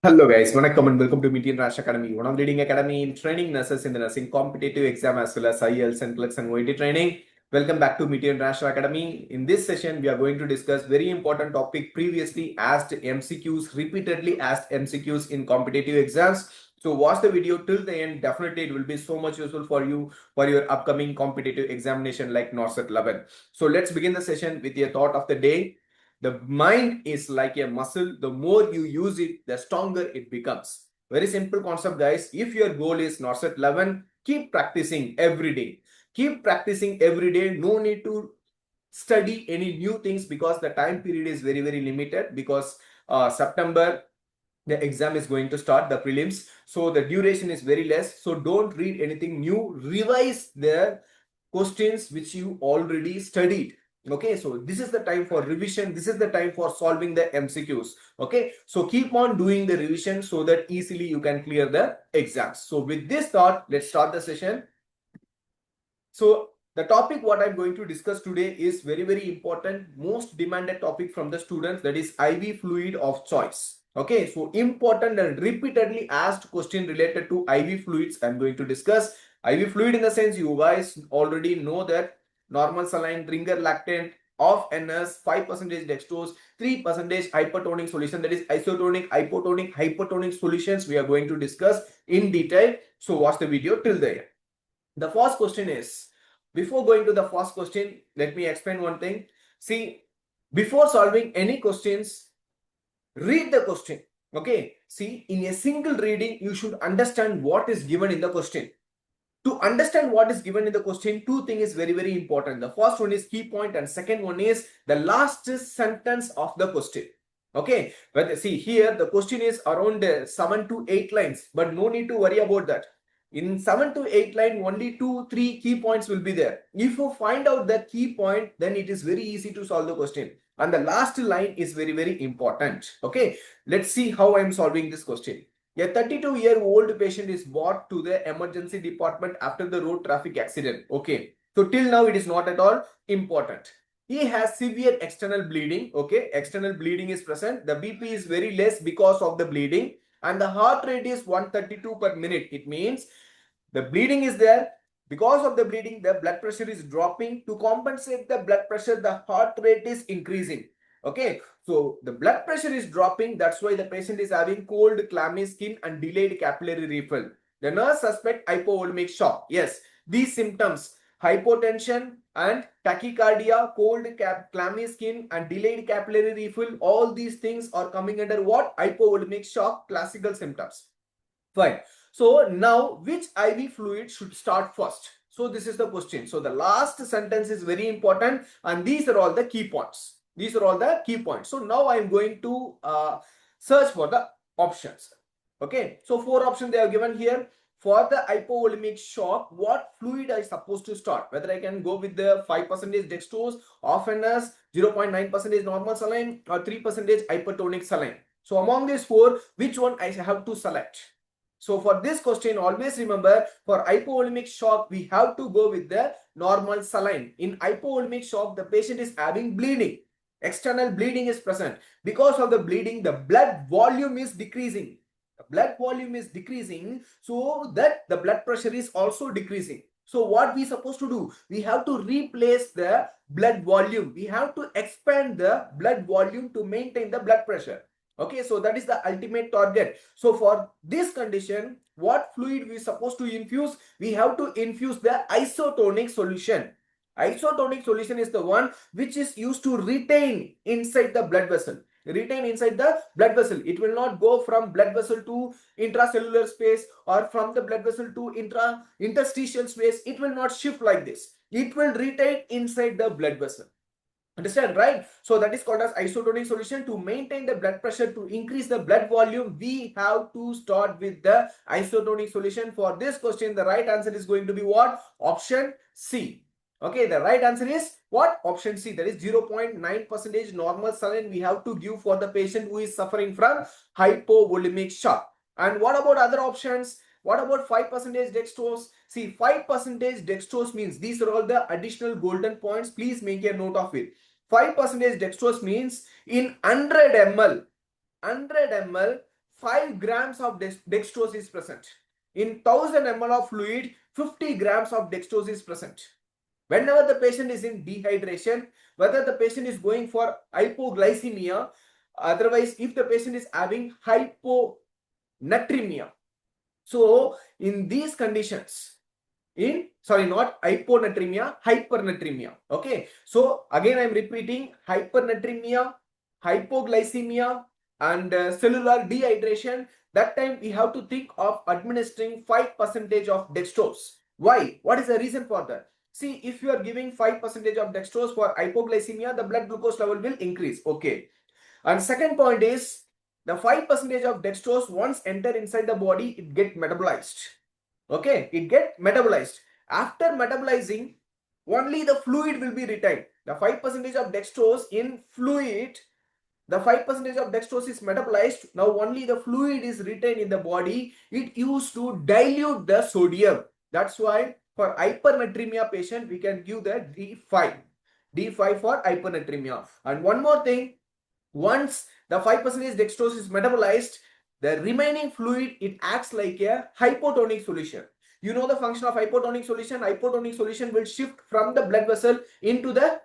Hello guys, welcome and welcome to Metier Academy, one of the leading academy in training nurses in the nursing competitive exam as well as IELTS, NCLEX and OET training. Welcome back to Metier Academy. In this session, we are going to discuss very important topic previously asked MCQs, repeatedly asked MCQs in competitive exams. So watch the video till the end. Definitely it will be so much useful for you for your upcoming competitive examination like NORCET-11. So let's begin the session with your thought of the day. The mind is like a muscle. The more you use it, the stronger it becomes. Very simple concept, guys. If your goal is NORCET-11, keep practicing every day. Keep practicing every day. No need to study any new things because the time period is very, very limited because September, the exam is going to start, the prelims. So the duration is very less. So don't read anything new. Revise the questions which you already studied. Okay, so this is the time for revision. This is the time for solving the MCQs. Okay, so keep on doing the revision so that easily you can clear the exams. So with this thought, let's start the session. So the topic what I'm going to discuss today is very, very important, most demanded topic from the students, that is IV fluid of choice. Okay, so important and repeatedly asked question related to IV fluids I'm going to discuss. IV fluid in the sense you guys already know that normal saline, ringer lactate of NS, 5% dextrose, 3% hypertonic solution, that is isotonic, hypotonic, hypertonic solutions we are going to discuss in detail. So watch the video till the end. The first question is, before going to the first question, let me explain one thing. See, before solving any questions, read the question. Okay, see, in a single reading, you should understand what is given in the question. To understand what is given in the question, two things is very, very important. The first one is key point and second one is the last sentence of the question. Okay, but see here, the question is around 7 to 8 lines, but no need to worry about that. In 7 to 8 line, only 2-3 key points will be there. If you find out the key point, then it is very easy to solve the question. And the last line is very, very important. Okay, let's see how I am solving this question. A 32-year-old patient is brought to the emergency department after the road traffic accident. Okay, so till now it is not at all important. He has severe external bleeding. Okay, external bleeding is present. The BP is very less because of the bleeding and the heart rate is 132 per minute. It means the bleeding is there. Because of the bleeding, the blood pressure is dropping. To compensate the blood pressure, the heart rate is increasing. Okay, so the blood pressure is dropping. That's why the patient is having cold, clammy skin and delayed capillary refill. The nurse suspect hypovolemic shock. Yes, these symptoms, hypotension and tachycardia, cold, clammy skin and delayed capillary refill, all these things are coming under what? Hypovolemic shock, classical symptoms. Fine. So now which IV fluid should start first? So this is the question. So the last sentence is very important and these are all the key points. These are all the key points. So now I am going to search for the options. Okay. So 4 options they are given here. For the hypovolemic shock, what fluid I supposed to start? Whether I can go with the 5% dextrose, often as 0.9% normal saline or 3% hypertonic saline. So among these 4, which one I have to select? So for this question, always remember, for hypovolemic shock, we have to go with the normal saline. In hypovolemic shock, the patient is having bleeding. External bleeding is present. Because of the bleeding, the blood volume is decreasing. The blood volume is decreasing, so that the blood pressure is also decreasing. So what we supposed to do? We have to replace the blood volume. We have to expand the blood volume to maintain the blood pressure. Okay, so that is the ultimate target. So for this condition, what fluid we supposed to infuse? We have to infuse the isotonic solution. Isotonic solution is the one which is used to retain inside the blood vessel. Retain inside the blood vessel. It will not go from blood vessel to intracellular space or from the blood vessel to interstitial space. It will not shift like this. It will retain inside the blood vessel. Understand, right? So that is called as isotonic solution. To maintain the blood pressure, to increase the blood volume, we have to start with the isotonic solution. For this question, the right answer is going to be what? Option C. Okay, the right answer is what? Option C. That is 0.9% normal saline we have to give for the patient who is suffering from hypovolemic shock. And what about other options? What about 5% dextrose? See, 5% dextrose means these are all the additional golden points. Please make a note of it. 5% dextrose means in 100 ml, 5 grams of dextrose is present. In 1000 ml of fluid, 50 grams of dextrose is present. Whenever the patient is in dehydration, whether the patient is going for hypoglycemia, otherwise if the patient is having hyponatremia. So in these conditions, not hyponatremia, hypernatremia. Okay. So again, I'm repeating, hypernatremia, hypoglycemia, and cellular dehydration. That time we have to think of administering 5% of dextrose. Why? What is the reason for that? See, if you are giving 5% of dextrose for hypoglycemia, the blood glucose level will increase. Okay. And second point is, the 5% of dextrose once enter inside the body, it get metabolized. Okay, it get metabolized. After metabolizing, only the fluid will be retained. The 5% of dextrose in fluid, the 5% of dextrose is metabolized. Now only the fluid is retained in the body. It used to dilute the sodium. That's why for hypernatremia patient, we can give the D5. D5 for hypernatremia. And one more thing, once the 5% dextrose is metabolized, the remaining fluid, it acts like a hypotonic solution. You know the function of hypotonic solution. Hypotonic solution will shift from the blood vessel into the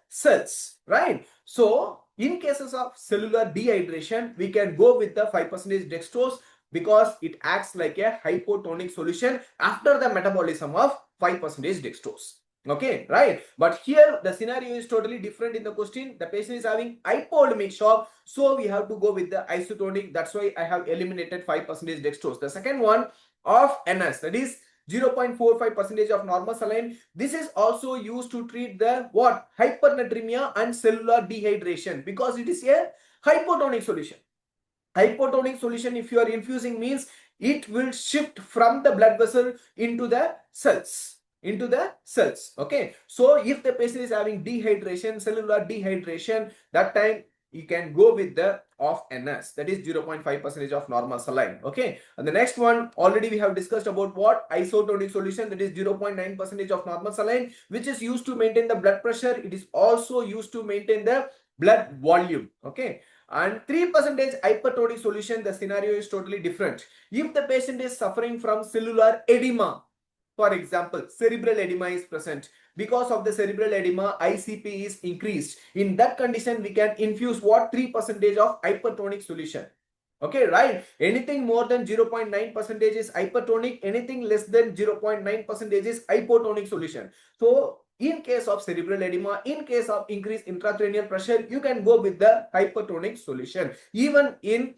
cells, right? So in cases of cellular dehydration, we can go with the 5% dextrose because it acts like a hypotonic solution after the metabolism of 5% dextrose. Okay, right? But here the scenario is totally different in the question. The patient is having hypovolemic shock, so we have to go with the isotonic. That's why I have eliminated 5% dextrose. The second one of NS, that is 0.45% of normal saline. This is also used to treat the what? Hypernatremia and cellular dehydration, because it is a hypotonic solution. Hypotonic solution, if you are infusing, means it will shift from the blood vessel into the cells. Okay. So if the patient is having dehydration, cellular dehydration, that time you can go with the of NS, that is 0.5% of normal saline. Okay. And the next one, already we have discussed about what? Isotonic solution, that is 0.9% of normal saline, which is used to maintain the blood pressure. It is also used to maintain the blood volume. Okay. And 3% hypertonic solution, the scenario is totally different. If the patient is suffering from cellular edema, for example, cerebral edema is present. Because of the cerebral edema, ICP is increased. In that condition, we can infuse what? 3% of hypertonic solution. Okay, right? Anything more than 0.9% is hypertonic. Anything less than 0.9% is hypotonic solution. So in case of cerebral edema, in case of increased intracranial pressure, you can go with the hypertonic solution. Even in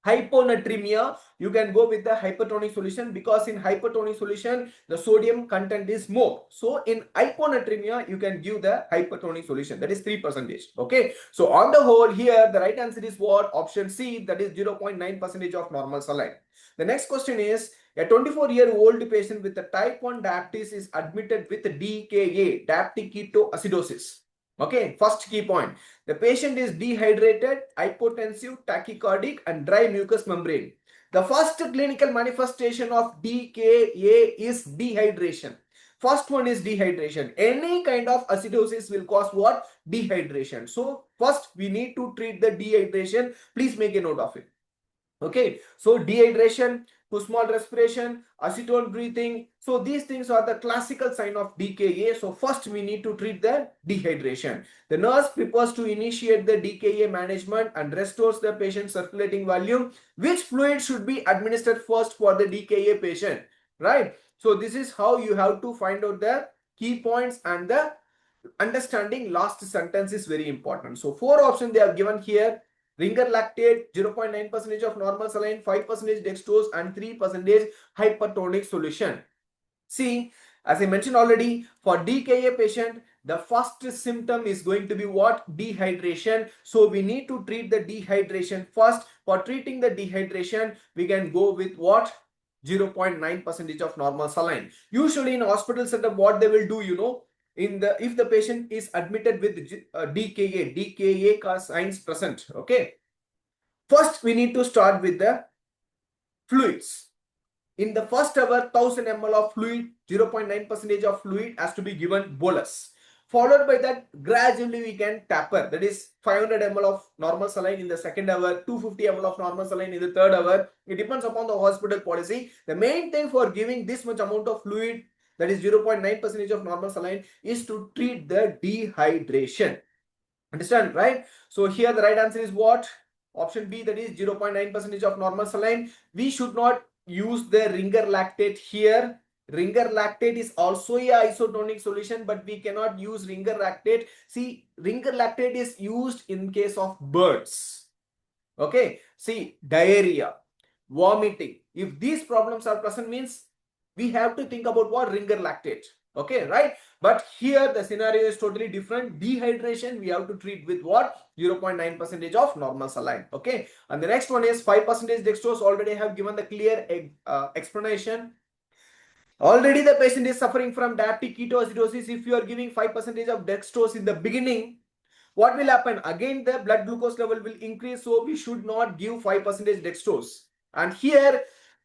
hyponatremia, you can go with the hypertonic solution, because in hypertonic solution the sodium content is more. So in hyponatremia you can give the hypertonic solution, that is 3%. Okay, so on the whole here the right answer is what? Option C, that is 0.9% of normal saline. The next question is, a 24-year-old patient with a type 1 diabetes is admitted with DKA, diabetic ketoacidosis. Okay, first key point, the patient is dehydrated, hypotensive, tachycardic, and dry mucous membrane. The first clinical manifestation of DKA is dehydration. First one is dehydration. Any kind of acidosis will cause what? Dehydration. So first we need to treat the dehydration. Please make a note of it. Okay, so dehydration, too small respiration, acetone breathing. So these things are the classical sign of DKA. So first we need to treat the dehydration. The nurse prepares to initiate the DKA management and restores the patient's circulating volume. Which fluid should be administered first for the DKA patient? Right. So this is how you have to find out the key points, and the understanding last sentence is very important. So 4 options they have given here. Ringer lactate, 0.9% of normal saline, 5% dextrose, and 3% hypertonic solution. See, as I mentioned already, for DKA patient, the first symptom is going to be what? Dehydration. So we need to treat the dehydration first. For treating the dehydration, we can go with what? 0.9% of normal saline. Usually in hospital setup, what they will do, you know, if the patient is admitted with DKA signs present, okay, first we need to start with the fluids. In the first hour, 1000 ml of fluid, 0.9% of fluid has to be given bolus. Followed by that, gradually we can taper. That is 500 ml of normal saline in the second hour, 250 ml of normal saline in the third hour. It depends upon the hospital policy. The main thing for giving this much amount of fluid, that is 0.9% of normal saline, is to treat the dehydration. Understand, right? So here the right answer is what? Option B, that is 0.9% of normal saline. We should not use the ringer lactate here. Ringer lactate is also a isotonic solution, but we cannot use ringer lactate. See, ringer lactate is used in case of birds. Okay. See, diarrhea, vomiting. If these problems are present, means we have to think about what? Ringer lactate. Okay, right? But here the scenario is totally different. Dehydration we have to treat with what? 0.9% of normal saline. Okay. And the next one is 5% dextrose. Already have given the clear explanation. Already the patient is suffering from diabetic ketoacidosis. If you are giving 5% of dextrose in the beginning, what will happen? Again, the blood glucose level will increase. So we should not give 5% dextrose. And here,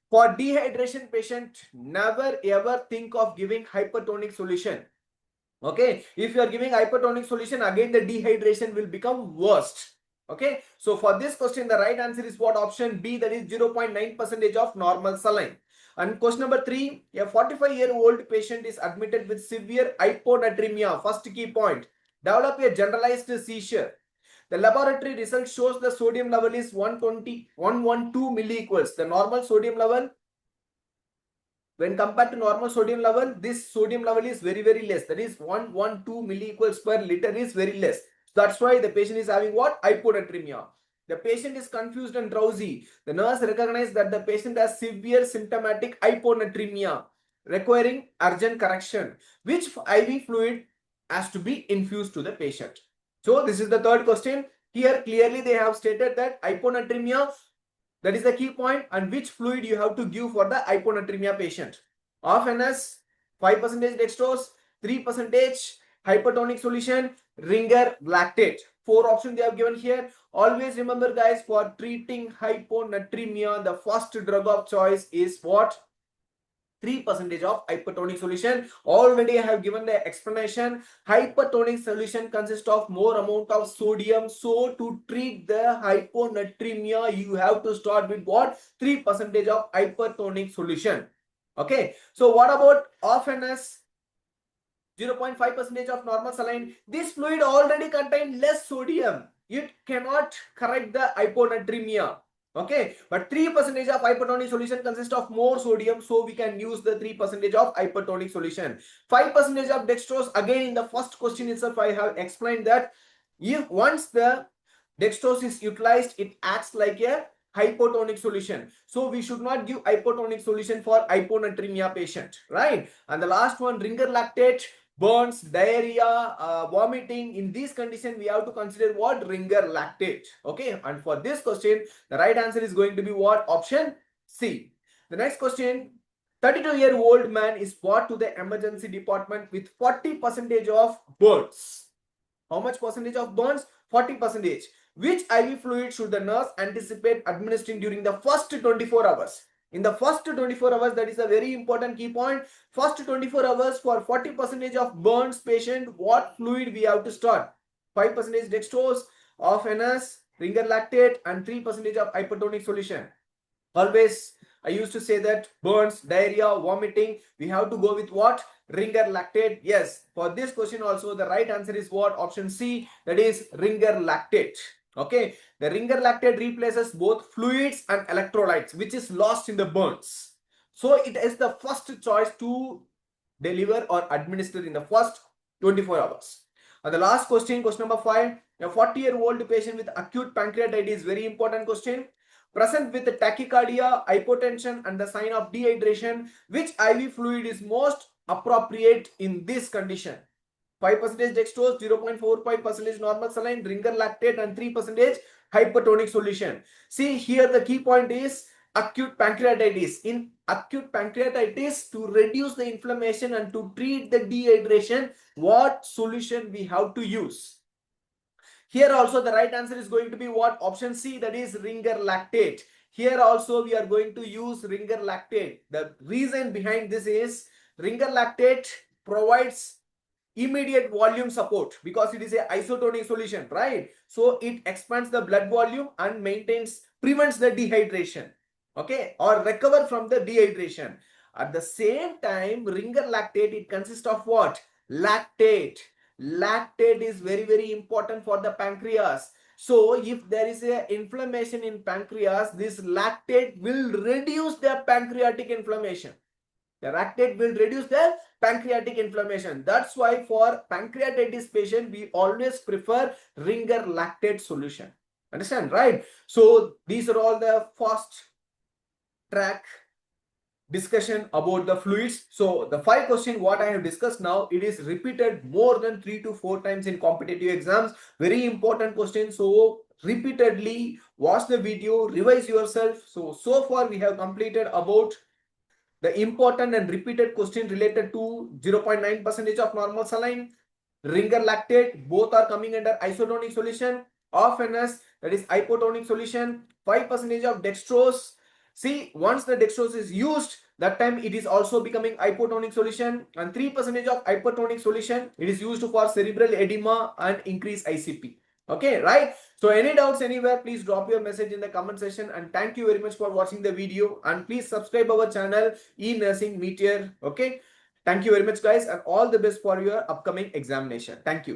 for dehydration patient, never ever think of giving hypertonic solution. Okay. If you are giving hypertonic solution, again the dehydration will become worst. Okay. So for this question, the right answer is what? Option B, that is 0.9% of normal saline. And question number 3, a 45-year-old patient is admitted with severe hyponatremia. First key point, develop a generalized seizure. The laboratory result shows the sodium level is 112 milliequals. The normal sodium level, when compared to normal sodium level, this sodium level is very, very less. That is 112 milliequals per liter is very less. That's why the patient is having what? Hyponatremia. The patient is confused and drowsy. The nurse recognized that the patient has severe symptomatic hyponatremia requiring urgent correction. Which IV fluid has to be infused to the patient? So this is the third question. Here clearly they have stated that hyponatremia, that is the key point, and which fluid you have to give for the hyponatremia patient. Of NS, 5% dextrose, 3% hypertonic solution, ringer lactate. 4 options they have given here. Always remember guys, for treating hyponatremia, the first drug of choice is what? 3% of hypertonic solution. Already I have given the explanation. Hypertonic solution consists of more amount of sodium. So to treat the hyponatremia, you have to start with what? 3% of hypertonic solution. Okay. So what about OFNS? 0.5% of normal saline. This fluid already contains less sodium. It cannot correct the hyponatremia. Okay, but 3% of hypertonic solution consists of more sodium, so we can use the 3% of hypertonic solution. 5% of dextrose. Again, in the first question itself, I have explained that if once the dextrose is utilized, it acts like a hypotonic solution. So we should not give hypotonic solution for hyponatremia patient, right? And the last one, ringer lactate. Burns, diarrhea, vomiting. In these conditions, we have to consider what? Ringer lactate. Okay. And for this question, the right answer is going to be what? Option C. The next question, 32-year-old man is brought to the emergency department with 40% of burns. How much percentage of burns? 40%. Which IV fluid should the nurse anticipate administering during the first 24 hours? In the first 24 hours, that is a very important key point. First 24 hours for 40% of burns patient, what fluid we have to start? 5% dextrose, of NS, ringer lactate, and 3% of hypertonic solution. Always I used to say that burns, diarrhea, vomiting, we have to go with what? Ringer lactate. Yes, for this question also the right answer is what? Option C, that is ringer lactate. Okay, the ringer lactate replaces both fluids and electrolytes, which is lost in the burns. So it is the first choice to deliver or administer in the first 24 hours. And the last question, question number 5, a 40-year-old patient with acute pancreatitis, very important question. Present with tachycardia, hypotension, and the sign of dehydration, which IV fluid is most appropriate in this condition? 5% dextrose, 0.45% normal saline, ringer lactate, and 3% hypertonic solution. See here the key point is acute pancreatitis. In acute pancreatitis, to reduce the inflammation and to treat the dehydration, what solution we have to use? Here also the right answer is going to be what? Option C, that is ringer lactate. Here also we are going to use ringer lactate. The reason behind this is ringer lactate provides immediate volume support because it is a isotonic solution, right? So it expands the blood volume and prevents the dehydration, okay, or recover from the dehydration. At the same time, ringer lactate, it consists of what? Lactate. Lactate is very, very important for the pancreas. So if there is a inflammation in pancreas, this lactate will reduce the pancreatic inflammation. The lactate will reduce the pancreatic inflammation. That's why for pancreatitis patient, we always prefer ringer lactate solution. Understand, right? So these are all the fast track discussion about the fluids. So the 5 questions what I have discussed now, it is repeated more than 3 to 4 times in competitive exams. Very important question. So repeatedly watch the video, revise yourself. So far we have completed about the important and repeated question related to 0.9% of normal saline, ringer lactate, both are coming under isotonic solution, of NS, that is hypotonic solution, 5% of dextrose. See, once the dextrose is used, that time it is also becoming hypotonic solution, and 3% of hypertonic solution, it is used for cerebral edema and increase ICP. Okay, right? So any doubts anywhere, please drop your message in the comment section, and thank you very much for watching the video, and please subscribe our channel e-nursing Metier. Okay, thank you very much guys, and all the best for your upcoming examination. Thank you.